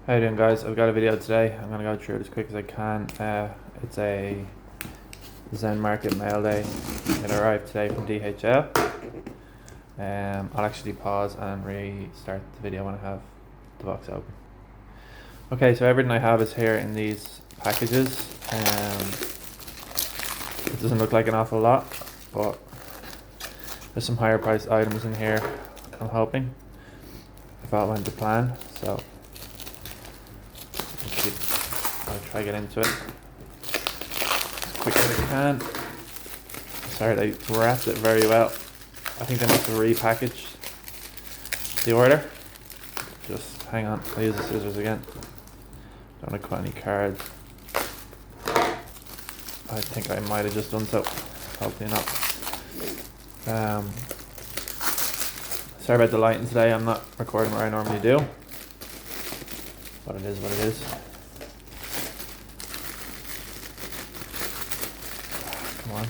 How you doing, guys? I've got a video today. I'm gonna go through it as quick as I can. It's a Zen Market mail day. It arrived today from DHL. I'll actually pause and restart the video when I have the box open. Okay, so everything I have is here in these packages. It doesn't look like an awful lot, but there's some higher priced items in here, I'm hoping, if all went to plan. So I'll try to get into it as quick as I can. Sorry, they wrapped it very well. I think they must have repackaged the order. Just hang on, I'll use the scissors again. Don't want to cut any cards. I think I might have just done so. Hopefully not. Sorry about the lighting today. I'm not recording where I normally do, but it is what it is. Come on.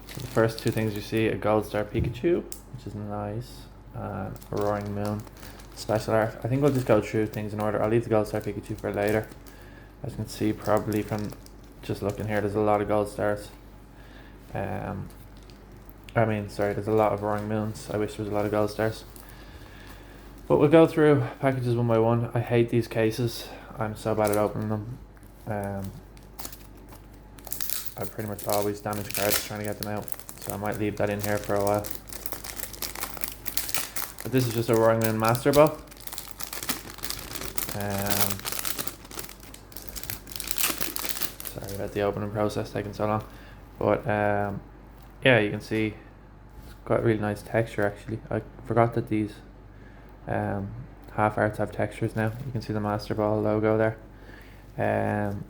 So the first two things you see: a gold star Pikachu, which is nice, and a roaring moon special art. I think we'll just go through things in order. I'll leave the gold star Pikachu for later. As you can see, probably from just looking here, there's a lot of gold stars. There's a lot of roaring moons. I wish there was a lot of gold stars. But we'll go through packages one by one. I hate these cases. I'm so bad at opening them. I pretty much always damage cards trying to get them out, so I might leave that in here for a while. But this is just a roaring moon master ball. Sorry about the opening process taking so long, but yeah, you can see it's got really nice texture. Actually, I forgot that these half arts have textures now. You can see the master ball logo there, and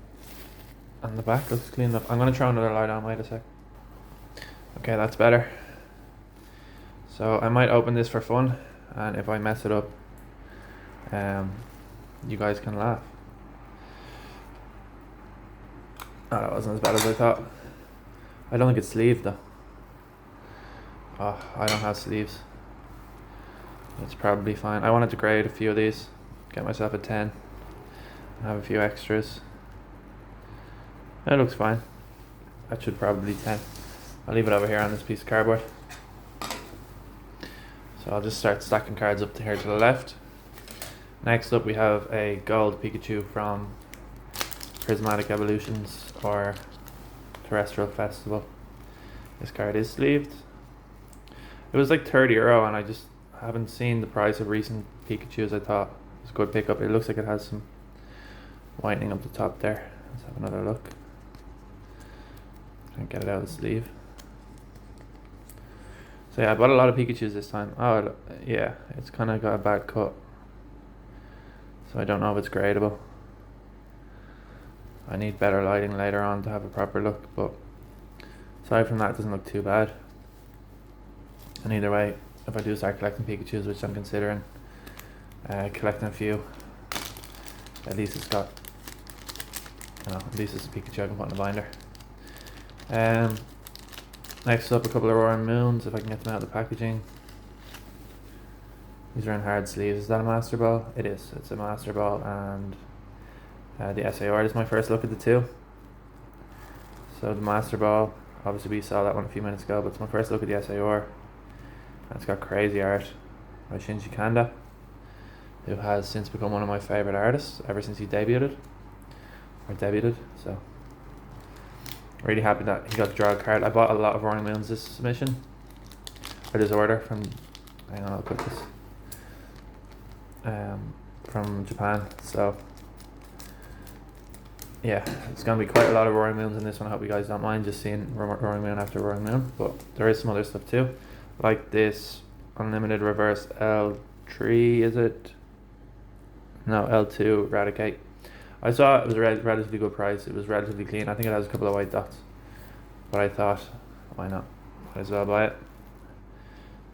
the back looks clean enough. I'm gonna throw another light on. Wait a sec. Okay, that's better. So I might open this for fun, and if I mess it up, you guys can laugh. Oh, that wasn't as bad as I thought. I don't think it's sleeved though. Oh, I don't have sleeves. It's probably fine. I wanted to grade a few of these, get myself a 10, and have a few extras. It looks fine. That should probably 10. I'll leave it over here on this piece of cardboard. So I'll just start stacking cards up to here to the left. Next up we have a gold Pikachu from Prismatic Evolutions or Terrestrial Festival. This card is sleeved. It was like €30 and I just haven't seen the price of recent Pikachus. I thought it was a good pickup. It looks like it has some whitening up the top there. Let's have another look. Try and get it out of the sleeve. So yeah, I bought a lot of Pikachus this time. Oh yeah, it's kind of got a bad cut, so I don't know if it's gradable. I need better lighting later on to have a proper look, but aside from that, it doesn't look too bad. And either way, if I do start collecting Pikachus, which I'm considering collecting a few, at least it's got, at least it's a Pikachu I can put in a binder. Next up, a couple of roaring moons, if I can get them out of the packaging. These are in hard sleeves. Is that a master ball? It is. It's a master ball, and the SAR is my first look at the two. So the master ball, obviously we saw that one a few minutes ago, but it's my first look at the SAR. And it's got crazy art by Shinji Kanda, who has since become one of my favourite artists ever since he debuted. So really happy that he got to draw a card. I bought a lot of roaring moons this submission, or this order from, hang on, I'll put this, from Japan. So yeah, it's going to be quite a lot of roaring moons in this one. I hope you guys don't mind just seeing roaring moon after roaring moon, but there is some other stuff too, like this unlimited reverse L3, is it? No, L2 Eradicate. I saw it was a relatively good price. It was relatively clean. I think it has a couple of white dots, but I thought, why not? Might as well buy it.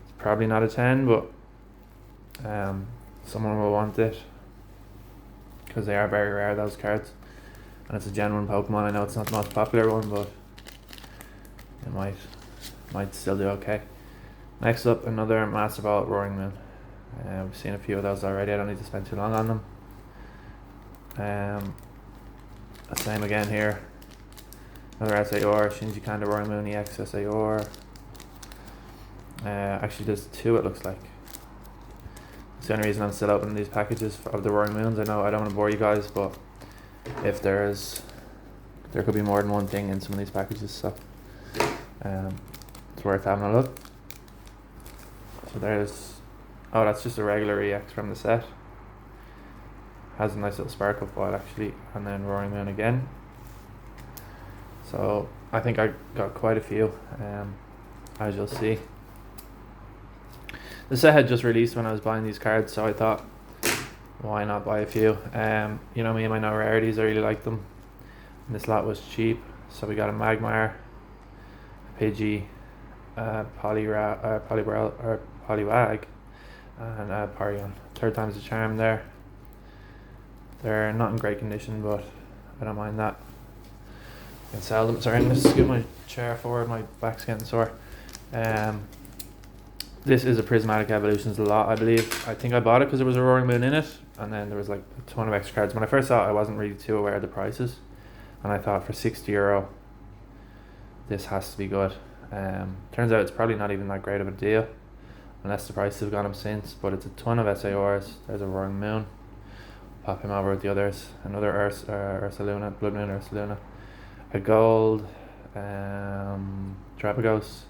It's probably not a 10, but someone will want it because they are very rare, those cards, and it's a genuine Pokemon. I know it's not the most popular one, but it might still do okay. Next up, another Master Ball Roaring Moon. We've seen a few of those already. I don't need to spend too long on them. The same again here. Another SAR, Shinji Kanda Roaring Moon EX SAR. Actually there's two it looks like. It's the only reason I'm still opening these packages of the Roaring Moons. I know I don't want to bore you guys, but if there could be more than one thing in some of these packages, so it's worth having a look. So there's, oh, that's just a regular EX from the set. Has a nice little sparkle foil actually, and then Roaring Moon again. So I think I got quite a few, as you'll see. The set had just released when I was buying these cards, so I thought, why not buy a few? You know me and my no rarities, I really like them. And this lot was cheap, so we got a Magmar, a Pidgey, Poliwag, and a Porygon. Third time's the charm there. They're not in great condition, but I don't mind that. I can sell them. Sorry, I'm going to scoot my chair forward, my back's getting sore. This is a Prismatic Evolutions lot, I believe. I think I bought it because there was a Roaring Moon in it, and then there was like a ton of extra cards. When I first saw it, I wasn't really too aware of the prices, and I thought for €60, this has to be good. Turns out it's probably not even that great of a deal, unless the prices have gone up since, but it's a ton of SARs. There's a Roaring Moon. Pop him over with the others. Another Ursaluna, Blood Moon Ursaluna. A gold Drapagos,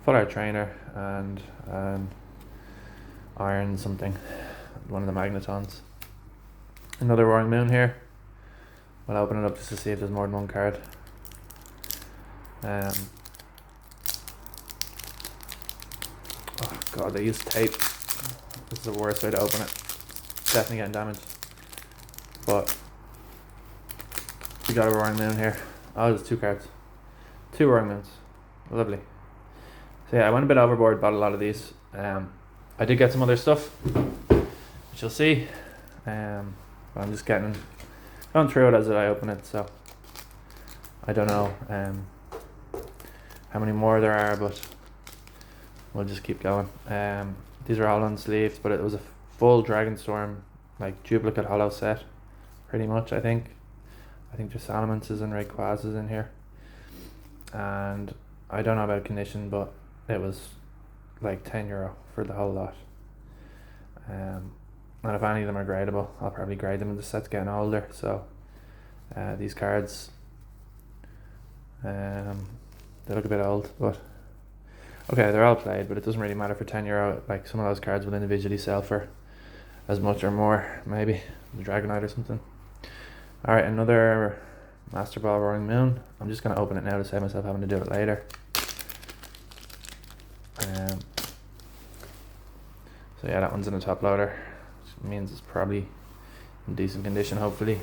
Full Art Trainer, and Iron something, one of the Magnetons. Another Roaring Moon here. I'll open it up just to see if there's more than one card. Oh god, they use tape. This is the worst way to open it. Definitely getting damaged. But we got a Roaring Moon here. Oh, there's two cards. Two Roaring Moons. Lovely. So yeah, I went a bit overboard, bought a lot of these. I did get some other stuff, which you'll see. But I'm just going through it as I open it, so I don't know how many more there are, but we'll just keep going. These are all unsleeved, but it was a full Dragonstorm, like duplicate holo set, pretty much. I think there's Salamances and Rayquazas in here, and I don't know about condition, but it was like €10 for the whole lot. And if any of them are gradable, I'll probably grade them. The set's getting older, so these cards, they look a bit old, but okay, they're all played, but it doesn't really matter for €10. Like some of those cards will individually sell for as much or more, maybe the Dragonite or something. Alright, another Master Ball Roaring Moon. I'm just going to open it now to save myself having to do it later. So yeah, that one's in a top loader, which means it's probably in decent condition, hopefully.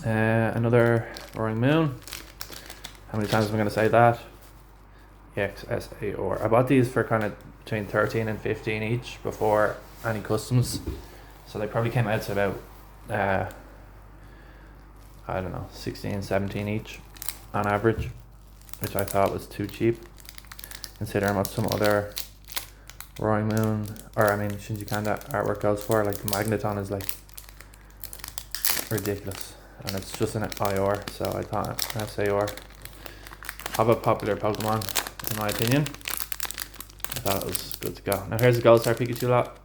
Another Roaring Moon. How many times am I going to say that? EXSAR. I bought these for kind of between 13 and 15 each before any customs, so they probably came out to about I don't know, 16, 17 each on average, which I thought was too cheap considering what some other Roaring Moon, or I mean Shinji Kanda artwork goes for. Like the Magneton is like ridiculous, and it's just an IR, so I thought SAR of a popular Pokemon, in my opinion. I thought it was good to go. Now here's the Gold Star Pikachu lot.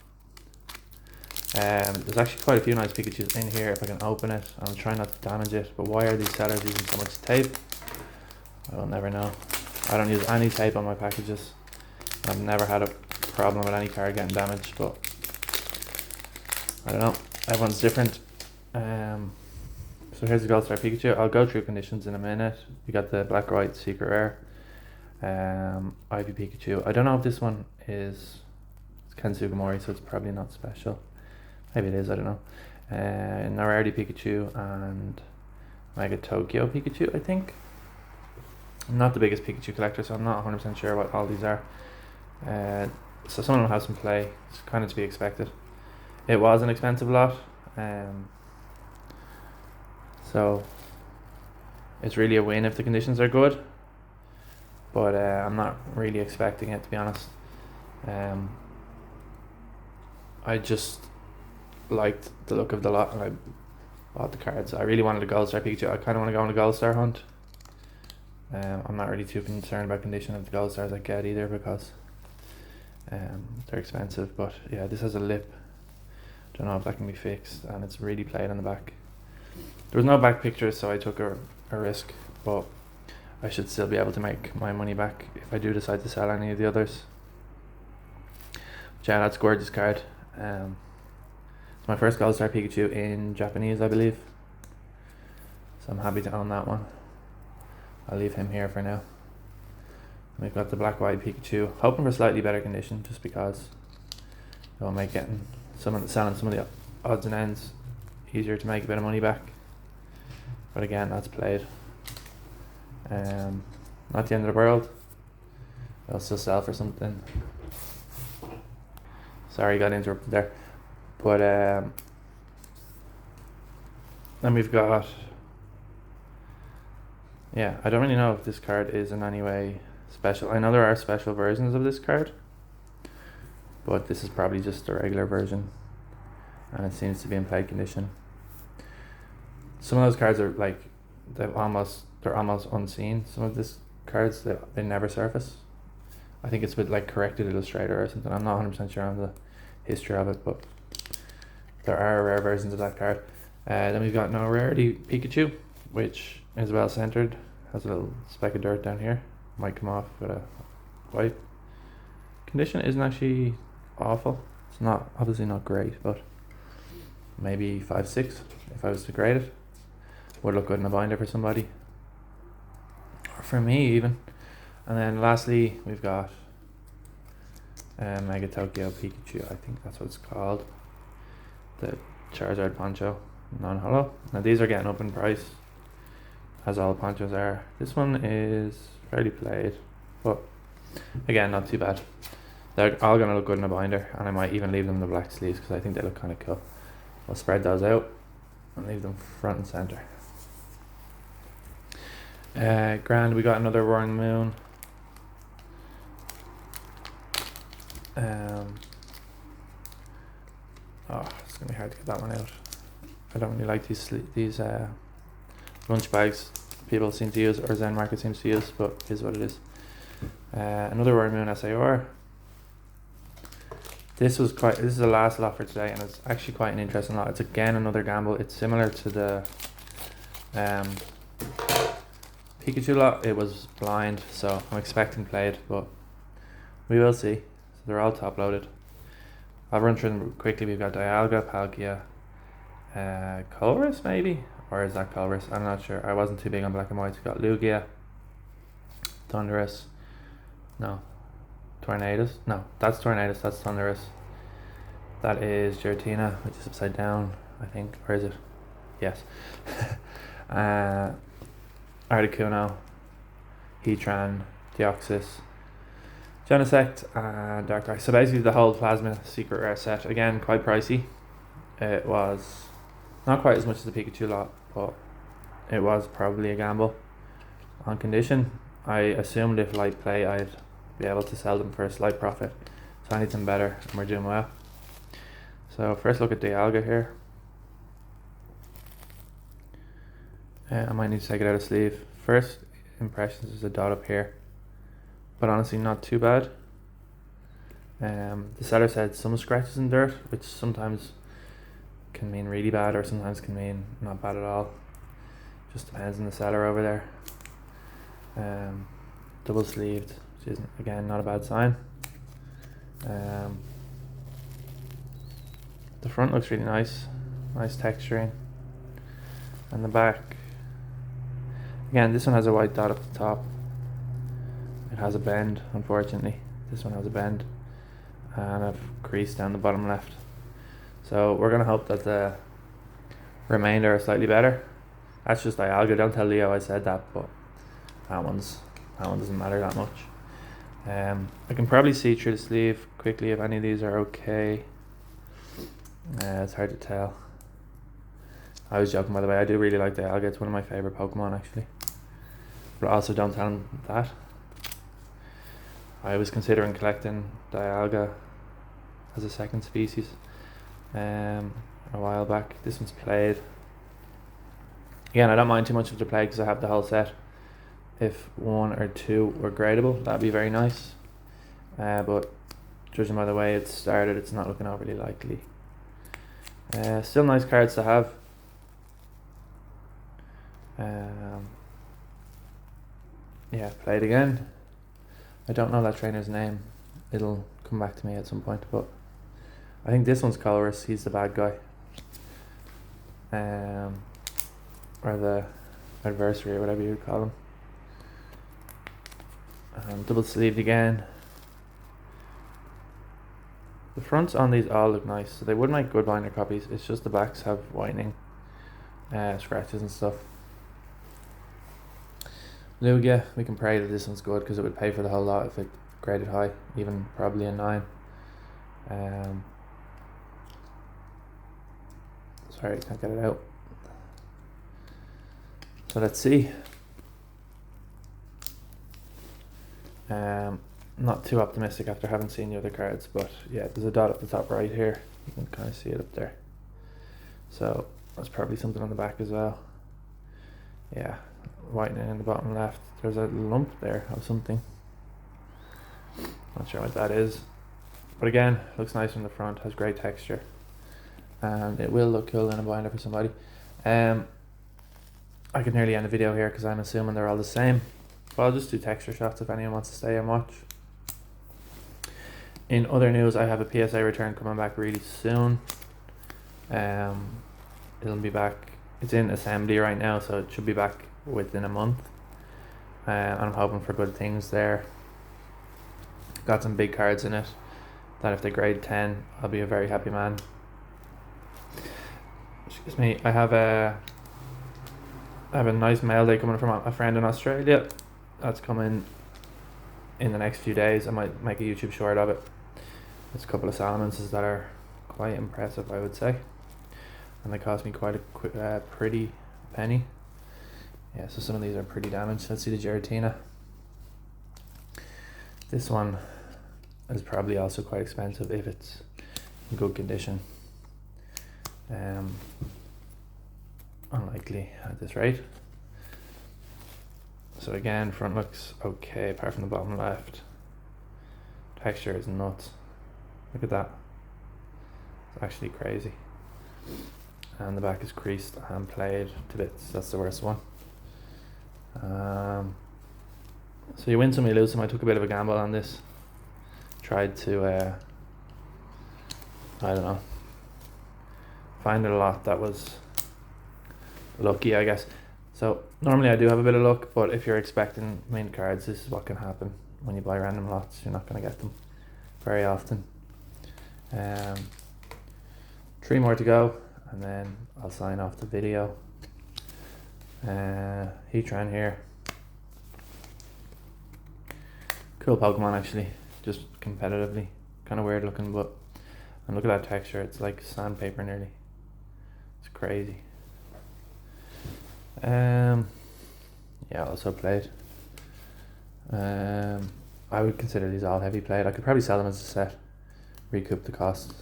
There's actually quite a few nice Pikachus in here. If I can open it, I'm trying not to damage it, but why are these sellers using so much tape? I will never know. I don't use any tape on my packages. I've never had a problem with any card getting damaged, but I don't know, everyone's different. So here's the Gold Star Pikachu. I'll go through conditions in a minute. We got the Black White Secret Rare, Ivy Pikachu. I don't know if this one is, it's Ken Sugimori, so it's probably not special. Maybe it is, I don't know. Rarity Pikachu and Mega Tokyo Pikachu, I think. I'm not the biggest Pikachu collector, so I'm not 100% sure what all these are. So some of them have some play. It's kind of to be expected. It was an expensive lot, so it's really a win if the conditions are good, but I'm not really expecting it, to be honest. liked the look of the lot and I bought the cards. I really wanted a Gold Star Pikachu. I kind of want to go on a Gold Star hunt. I'm not really too concerned about condition of the Gold Stars I get either, because they're expensive. But yeah, this has a lip. Don't know if that can be fixed, and it's really played on the back. There was no back pictures, so I took a risk, but I should still be able to make my money back if I do decide to sell any of the others. But yeah, that's a gorgeous card. It's my first Gold Star Pikachu in Japanese, I believe, so I'm happy to own that one. I'll leave him here for now. We've got the black white Pikachu, hoping for slightly better condition, just because it will make getting selling some of the odds and ends easier to make a bit of money back. But again, that's played. Not the end of the world. I'll still sell for something. Sorry, got interrupted there. But then we've got, yeah, I don't really know if this card is in any way special. I know there are special versions of this card, but this is probably just the regular version, and it seems to be in play condition. Some of those cards are like, they're almost unseen. Some of these cards, they never surface. I think it's with like Corrected Illustrator or something. I'm not 100% sure on the history of it, but there are rare versions of that card. Then we've got No Rarity Pikachu, which is well centered. Has a little speck of dirt down here. Might come off with a wipe. Condition isn't actually awful. It's not, obviously not great, but maybe 5-6 if I was to grade it. Would look good in a binder for somebody, or for me even. And then lastly, we've got Mega Tokyo Pikachu. I think that's what it's called. The Charizard Poncho, non-holo. Now these are getting up in price, as all ponchos are. This one is fairly played, but again, not too bad. They're all going to look good in a binder, and I might even leave them in the black sleeves because I think they look kind of cool. I'll spread those out and leave them front and center. Grand, we got another Roaring Moon. It's gonna be hard to get that one out. I don't really like these lunch bags people seem to use, or Zen Market seems to use, but it is what it is. Another Roaring Moon SAR. This is the last lot for today, and it's actually quite an interesting lot. It's again another gamble. It's similar to the Pikachu lot. It was blind, so I'm expecting played, but we will see. So they're all top loaded. I'll run through them quickly. We've got Dialga, Palkia, Colress maybe? Or is that Colress? I'm not sure. I wasn't too big on black and white. We've got Lugia, Thundurus, no, Tornadus, no, that's Tornadus, that's Thundurus. That is Giratina, which is upside down, I think. Where is it? Yes. Articuno, Heatran, Deoxys, Genesect, and Darkrai. So basically the whole Plasma Secret Rare set. Again, quite pricey. It was not quite as much as the Pikachu lot, but it was probably a gamble on condition. I assumed if light play I'd be able to sell them for a slight profit. So I need some better, and we're doing well. So first look at Dialga here. I might need to take it out of sleeve. First impressions is a dot up here, but honestly not too bad. The seller said some scratches and dirt, which sometimes can mean really bad or sometimes can mean not bad at all. Just depends on the seller over there. Double sleeved, which is again not a bad sign. The front looks really nice texturing, and the back, again, this one has a white dot at the top. It has a bend, unfortunately. This one has a bend and a crease down the bottom left. So we're gonna hope that the remainder are slightly better. That's just Dialga. Don't tell Leo I said that, but that one doesn't matter that much. I can probably see through the sleeve quickly if any of these are okay. It's hard to tell. I was joking, by the way. I do really like Dialga. It's one of my favorite Pokemon actually. But also don't tell him that. I was considering collecting Dialga as a second species. a while back. This one's played. Again, I don't mind too much of the play because I have the whole set. If 1 or 2 were gradable, that'd be very nice. But judging by the way it started, it's not looking overly likely. Still nice cards to have. Yeah, played again. I don't know that trainer's name. It'll come back to me at some point, but I think this one's Colorus. He's the bad guy. Or the adversary, or whatever you would call him. Double sleeved again. The fronts on these all look nice, so they would make good binder copies. It's just the backs have whitening, scratches and stuff. Lugia, we can pray that this one's good because it would pay for the whole lot if it graded high, even probably a 9. Sorry, can't get it out. So let's see. Not too optimistic after having seen the other cards, but yeah, there's a dot at the top right here. You can kind of see it up there. So that's probably something on the back as well. Yeah, whitening in the bottom left. There's a lump there of something. Not sure what that is. But again, looks nice from the front, has great texture. And it will look cool in a binder for somebody. I could nearly end the video here because I'm assuming they're all the same. But I'll just do texture shots if anyone wants to stay and watch. In other news, I have a PSA return coming back really soon. It'll be back. It's in assembly right now, so it should be back within a month. I'm hoping for good things there. Got some big cards in it that if they grade 10, I'll be a very happy man. Excuse me. I have a nice mail day coming from a friend in Australia. That's coming in the next few days. I might make a YouTube short of it. There's a couple of Salamances that are quite impressive, I would say, and they cost me quite a pretty penny. Yeah, so some of these are pretty damaged. Let's see the Giratina. This one is probably also quite expensive if it's in good condition. Unlikely at this rate. So again, front looks okay apart from the bottom left. Texture is nuts. Look at that. It's actually crazy. And the back is creased and played to bits. That's the worst one. So you win some, you lose some. I took a bit of a gamble on this. Tried to, I don't know, find a lot that was lucky, I guess. So normally I do have a bit of luck, but if you're expecting main cards, this is what can happen when you buy random lots. You're not going to get them very often. 3 more to go, and then I'll sign off the video. Heatran here. Cool Pokemon actually, just competitively. Kind of weird looking, but and look at that texture. It's like sandpaper nearly. It's crazy. Yeah, also played. I would consider these all heavy played. I could probably sell them as a set, recoup the cost.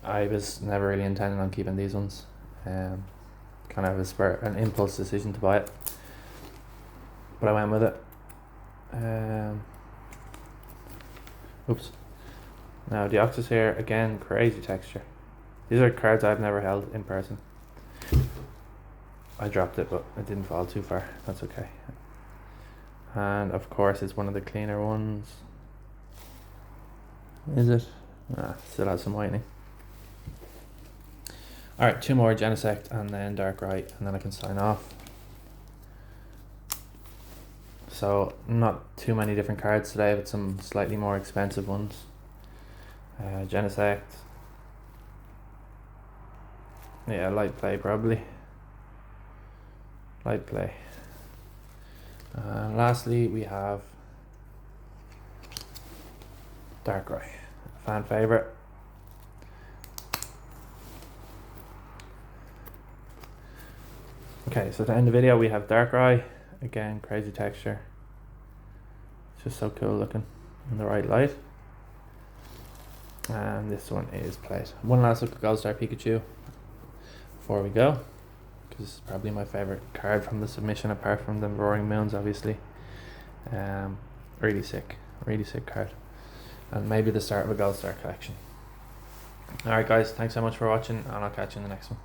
I was never really intending on keeping these ones. Kind of an impulse decision to buy it, but I went with it. Oops. Now Deoxys here again, crazy texture. These are cards I've never held in person. I dropped it, but it didn't fall too far. That's okay. And of course, it's one of the cleaner ones. Is it? Still has some whitening. Alright, 2 more, Genesect and then Darkrai, and then I can sign off. So, not too many different cards today, but some slightly more expensive ones. Genesect. Yeah, light play probably. Light play. And lastly, we have Darkrai, a fan favorite. Okay, so to end the video, we have Darkrai. Again, crazy texture. It's just so cool looking in the right light. And this one is plate. One last look at Gold Star Pikachu before we go, because it's probably my favourite card from the submission, apart from the Roaring Moons, obviously. Really sick card, and maybe the start of a Gold Star collection. Alright guys, thanks so much for watching, and I'll catch you in the next one.